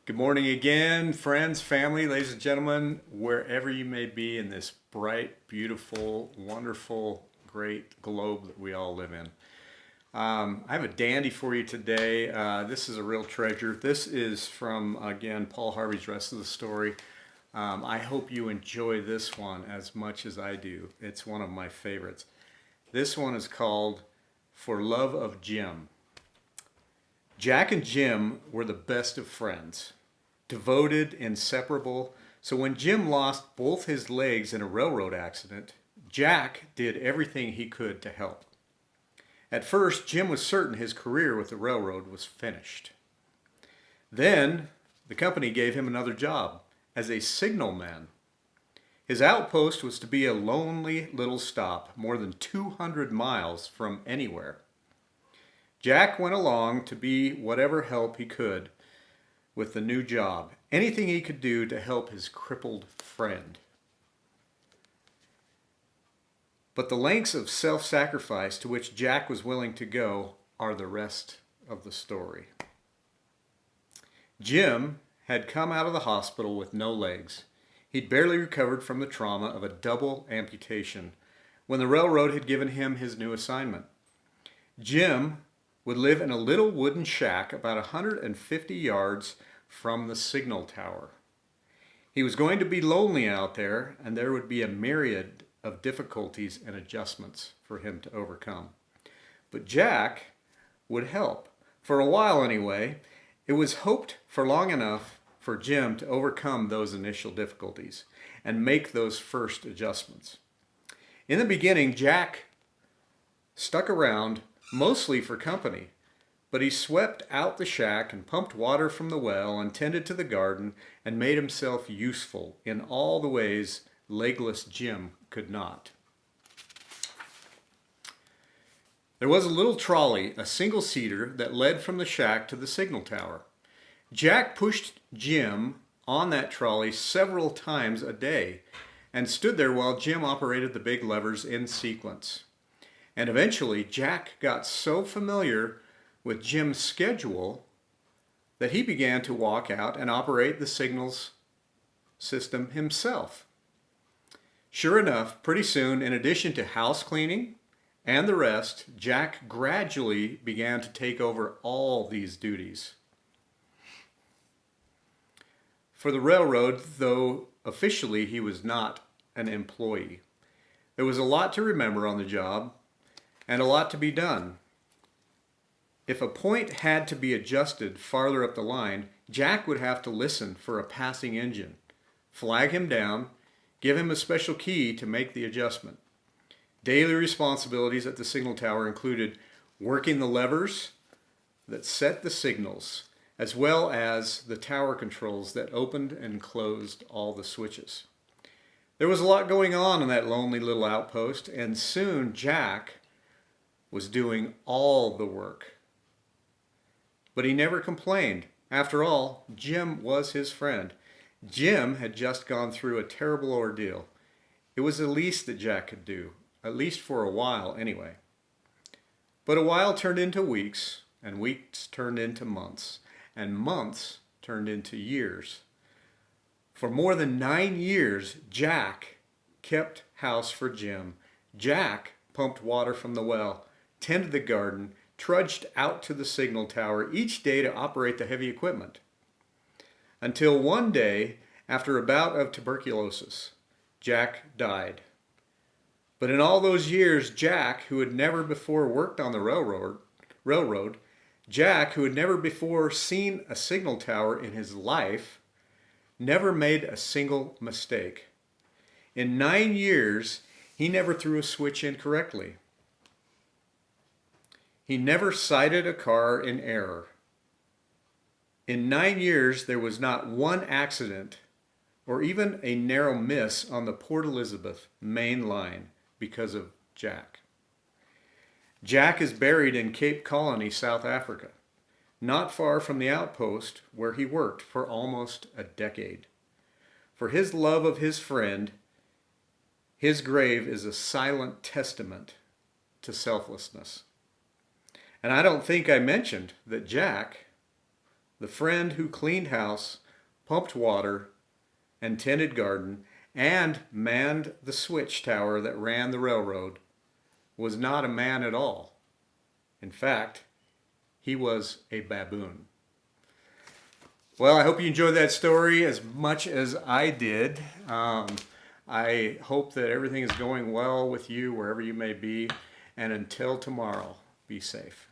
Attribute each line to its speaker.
Speaker 1: Good morning again, friends, family, ladies and gentlemen, wherever you may be in this bright, beautiful, wonderful, great globe that we all live in. I have a dandy for you today. This is a real treasure. This is from, again, Paul Harvey's Rest of the Story. I hope you enjoy this one as much as I do. It's one of my favorites. This one is called For Love of Jim. Jack and Jim were the best of friends, devoted, inseparable. So when Jim lost both his legs in a railroad accident, Jack did everything he could to help. At first, Jim was certain his career with the railroad was finished. Then, the company gave him another job as a signalman. His outpost was to be a lonely little stop more than 200 miles from anywhere. Jack went along to be whatever help he could with the new job, anything he could do to help his crippled friend. But the lengths of self-sacrifice to which Jack was willing to go are the rest of the story. Jim had come out of the hospital with no legs. He'd barely recovered from the trauma of a double amputation when the railroad had given him his new assignment. Jim would live in a little wooden shack about 150 yards from the signal tower. He was going to be lonely out there, and there would be a myriad of difficulties and adjustments for him to overcome. But Jack would help. For a while anyway, it was hoped for long enough for Jim to overcome those initial difficulties and make those first adjustments. In the beginning, Jack stuck around mostly for company, but he swept out the shack and pumped water from the well and tended to the garden and made himself useful in all the ways legless Jim could not. There was a little trolley, a single-seater, that led from the shack to the signal tower. Jack pushed Jim on that trolley several times a day and stood there while Jim operated the big levers in sequence. And eventually, Jack got so familiar with Jim's schedule that he began to walk out and operate the signals system himself. Sure enough, pretty soon, in addition to house cleaning and the rest, Jack gradually began to take over all these duties. For the railroad, though officially he was not an employee, there was a lot to remember on the job and a lot to be done. If a point had to be adjusted farther up the line, Jack would have to listen for a passing engine, flag him down, give him a special key to make the adjustment. Daily responsibilities at the signal tower included working the levers that set the signals, as well as the tower controls that opened and closed all the switches. There was a lot going on in that lonely little outpost, and soon Jack was doing all the work. But he never complained. After all, Jim was his friend. Jim had just gone through a terrible ordeal. It was the least that Jack could do, at least for a while anyway. But a while turned into weeks, and weeks turned into months, and months turned into years. For more than 9 years, Jack kept house for Jim. Jack pumped water from the well, tended the garden, trudged out to the signal tower each day to operate the heavy equipment. Until one day, after a bout of tuberculosis, Jack died. But in all those years, Jack, who had never before worked on the railroad, Jack, who had never before seen a signal tower in his life, never made a single mistake. In 9 years, he never threw a switch incorrectly. He never sighted a car in error. In 9 years, there was not one accident or even a narrow miss on the Port Elizabeth main line because of Jack. Jack is buried in Cape Colony, South Africa, not far from the outpost where he worked for almost a decade. For his love of his friend, his grave is a silent testament to selflessness. And I don't think I mentioned that Jack the friend who cleaned house, pumped water, and tended garden, and manned the switch tower that ran the railroad, was not a man at all. In fact, he was a baboon. Well, I hope you enjoyed that story as much as I did. I hope that everything is going well with you wherever you may be. And until tomorrow, be safe.